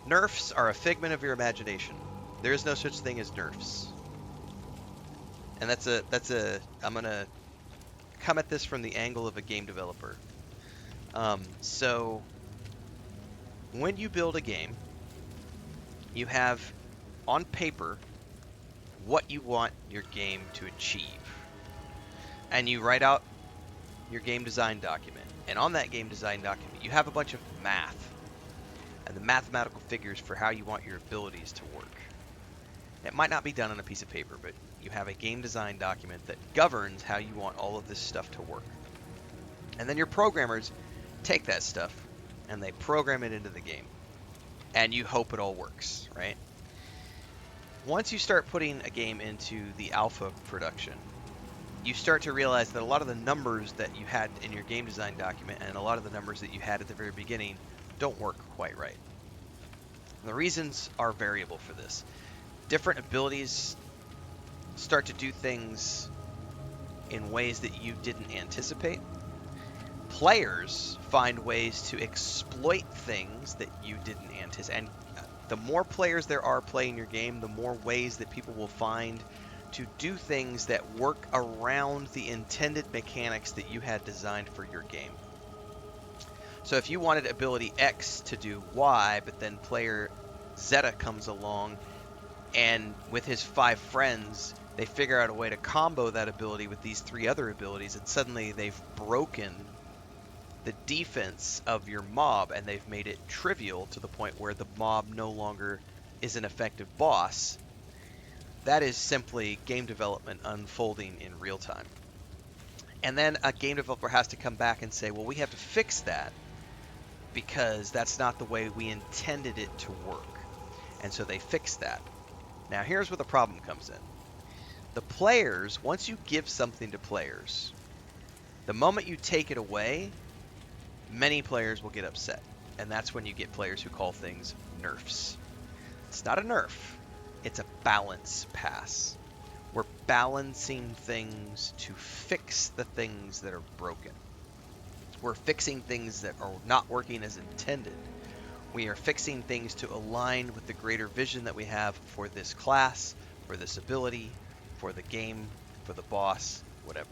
Nerfs are a figment of your imagination. There is no such thing as nerfs. And I'm gonna come at this from the angle of a game developer. So when you build a game, you have on paper what you want your game to achieve. And you write out your game design document. And on that game design document, you have a bunch of math and the mathematical figures for how you want your abilities to work. It might not be done on a piece of paper, but you have a game design document that governs how you want all of this stuff to work. And then your programmers take that stuff and they program it into the game. And you hope it all works, right? Once you start putting a game into the alpha production, you start to realize that a lot of the numbers that you had in your game design document and a lot of the numbers that you had at the very beginning don't work quite right. And the reasons are variable for this. Different abilities start to do things in ways that you didn't anticipate. Players find ways to exploit things that you didn't anticipate. And the more players there are playing your game, the more ways that people will find to do things that work around the intended mechanics that you had designed for your game. So if you wanted ability X to do Y, but then player Zeta comes along and with his 5 friends, they figure out a way to combo that ability with these 3 other abilities, and suddenly they've broken the defense of your mob and they've made it trivial to the point where the mob no longer is an effective boss. That is simply game development unfolding in real time. And then a game developer has to come back and say, well, we have to fix that because that's not the way we intended it to work. And so they fix that. Now here's where the problem comes in. The players, once you give something to players, the moment you take it away, many players will get upset. And that's when you get players who call things nerfs. It's not a nerf. It's a balance pass. We're balancing things to fix the things that are broken. We're fixing things that are not working as intended. We are fixing things to align with the greater vision that we have for this class, for this ability, for the game, for the boss, whatever.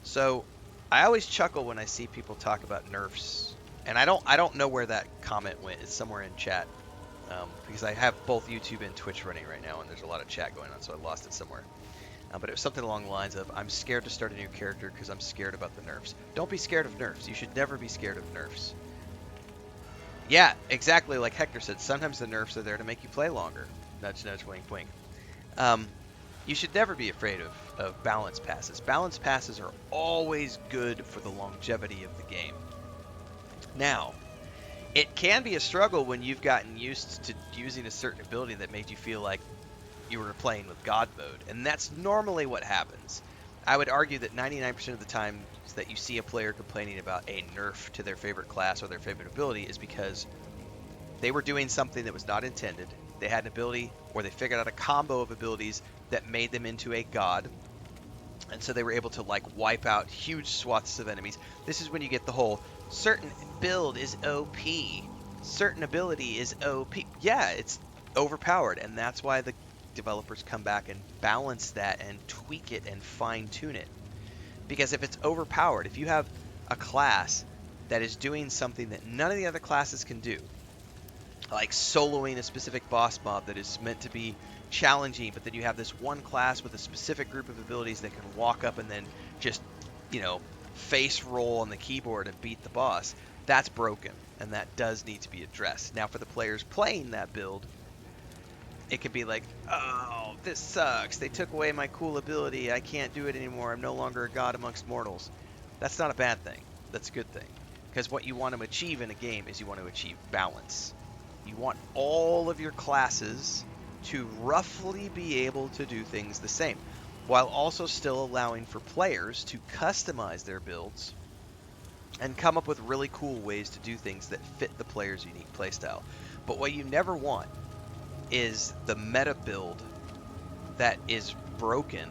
So I always chuckle when I see people talk about nerfs, and I don't know where that comment went. It's somewhere in chat. Because I have both YouTube and Twitch running right now, and there's a lot of chat going on, so I lost it somewhere. But it was something along the lines of, I'm scared to start a new character because I'm scared about the nerfs. Don't be scared of nerfs. You should never be scared of nerfs. Yeah, exactly like Hector said, sometimes the nerfs are there to make you play longer. Nudge, nudge, wink, wink. You should never be afraid of balance passes. Balance passes are always good for the longevity of the game. Now, it can be a struggle when you've gotten used to using a certain ability that made you feel like you were playing with God mode, and that's normally what happens. I would argue that 99% of the times that you see a player complaining about a nerf to their favorite class or their favorite ability is because they were doing something that was not intended. They had an ability, or they figured out a combo of abilities that made them into a god, and so they were able to like wipe out huge swaths of enemies. This is when you get the whole certain build is OP, certain ability is OP. Yeah, it's overpowered, and that's why the developers come back and balance that and tweak it and fine-tune it. Because if it's overpowered, if you have a class that is doing something that none of the other classes can do, like soloing a specific boss mob that is meant to be challenging, but then you have this one class with a specific group of abilities that can walk up and then just, face roll on the keyboard and beat the boss, that's broken, and that does need to be addressed. Now for the players playing that build, it could be like, oh, this sucks, they took away my cool ability, I can't do it anymore, I'm no longer a god amongst mortals. That's not a bad thing, that's a good thing. Because what you want to achieve in a game is you want to achieve balance. You want all of your classes to roughly be able to do things the same, while also still allowing for players to customize their builds and come up with really cool ways to do things that fit the player's unique playstyle. But what you never want is the meta build that is broken,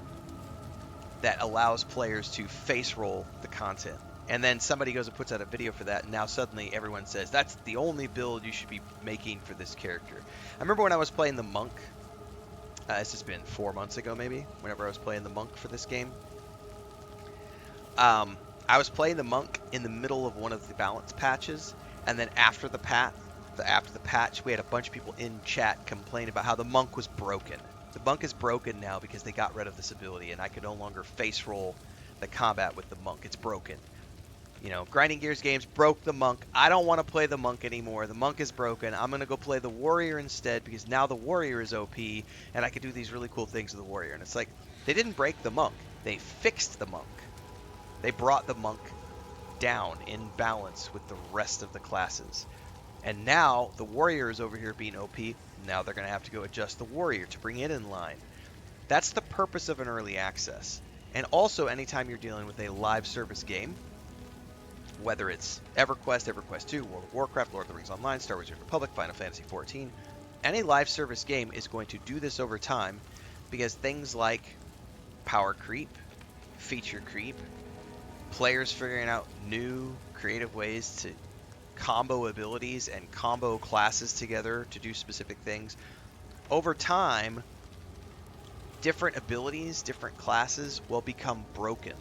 that allows players to face roll the content And then somebody goes and puts out a video for that, and now suddenly everyone says that's the only build you should be making for this character. I remember when I was playing the monk. This has been 4 months ago, maybe. Whenever I was playing the monk for this game, I was playing the monk in the middle of one of the balance patches, and then after the patch, we had a bunch of people in chat complain about how the monk was broken. The monk is broken now because they got rid of this ability, and I could no longer face roll the combat with the monk. It's broken. You know, Grinding Gears games broke the monk. I don't want to play the monk anymore. The monk is broken. I'm going to go play the warrior instead because now the warrior is OP and I can do these really cool things with the warrior. And it's like, they didn't break the monk. They fixed the monk. They brought the monk down in balance with the rest of the classes. And now the warrior is over here being OP. Now they're going to have to go adjust the warrior to bring it in line. That's the purpose of an early access. And also, anytime you're dealing with a live service game, whether it's EverQuest, EverQuest 2, World of Warcraft, Lord of the Rings Online, Star Wars: The Old Republic, Final Fantasy XIV, any live service game is going to do this over time because things like power creep, feature creep, players figuring out new creative ways to combo abilities and combo classes together to do specific things. Over time, different abilities, different classes will become broken.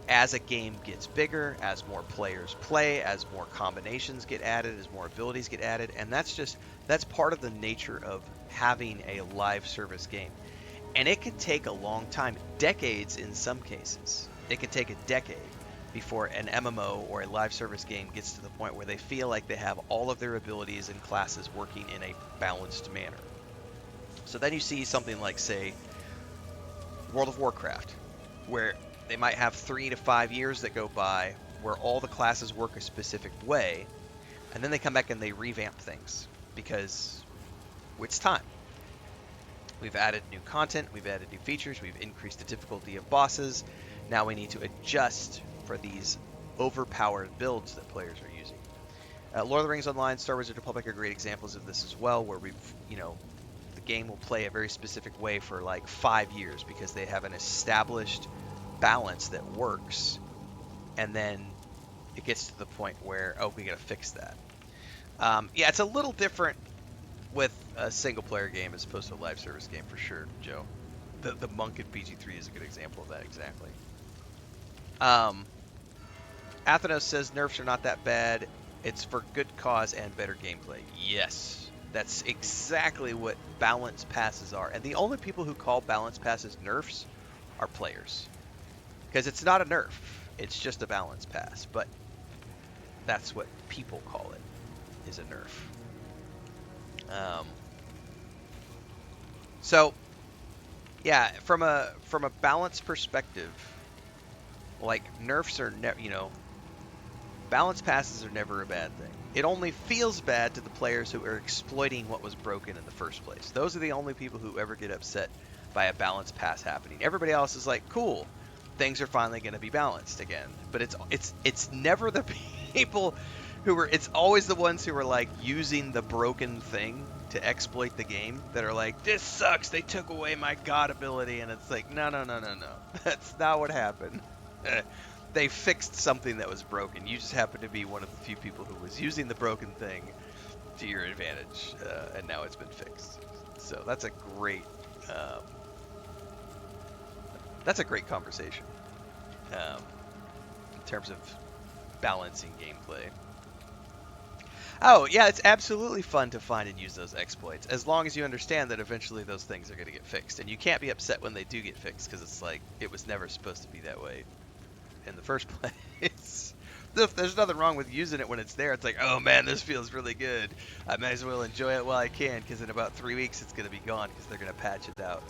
As a game gets bigger, as more players play, as more combinations get added, as more abilities get added, and that's part of the nature of having a live service game. And it can take a long time, decades in some cases. It can take a decade before an MMO or a live service game gets to the point where they feel like they have all of their abilities and classes working in a balanced manner. So then you see something like, say, World of Warcraft, where they might have 3 to 5 years that go by where all the classes work a specific way, and then they come back and they revamp things because it's time. We've added new content, we've added new features, we've increased the difficulty of bosses. Now we need to adjust for these overpowered builds that players are using. Lord of the Rings Online, Star Wars: The Old Republic are great examples of this as well, where the game will play a very specific way for like 5 years because they have an established balance that works, and then it gets to the point where, oh, we gotta fix that. Yeah, it's a little different with a single player game as opposed to a live service game for sure, Joe. The monk in PG3 is a good example of that, exactly. Athenos says nerfs are not that bad. It's for good cause and better gameplay. Yes, that's exactly what balance passes are. And the only people who call balance passes nerfs are players. Because it's not a nerf, it's just a balance pass. But that's what people call it, is a nerf. So, yeah, from a balance perspective, like nerfs are balance passes are never a bad thing. It only feels bad to the players who are exploiting what was broken in the first place. Those are the only people who ever get upset by a balance pass happening. Everybody else is like, cool, things are finally going to be balanced again. But it's never the people who are, it's always the ones who are like using the broken thing to exploit the game that are like, this sucks, they took away my god ability. And it's like, no. That's not what happened. They fixed something that was broken. You just happen to be one of the few people who was using the broken thing to your advantage, and now it's been fixed. So that's a great conversation in terms of balancing gameplay. Oh yeah, it's absolutely fun to find and use those exploits, as long as you understand that eventually those things are going to get fixed, and you can't be upset when they do get fixed because it's like it was never supposed to be that way in the first place. There's nothing wrong with using it when it's there. It's like, oh man, this feels really good. I might as well enjoy it while I can, because in about 3 weeks it's going to be gone because they're going to patch it out.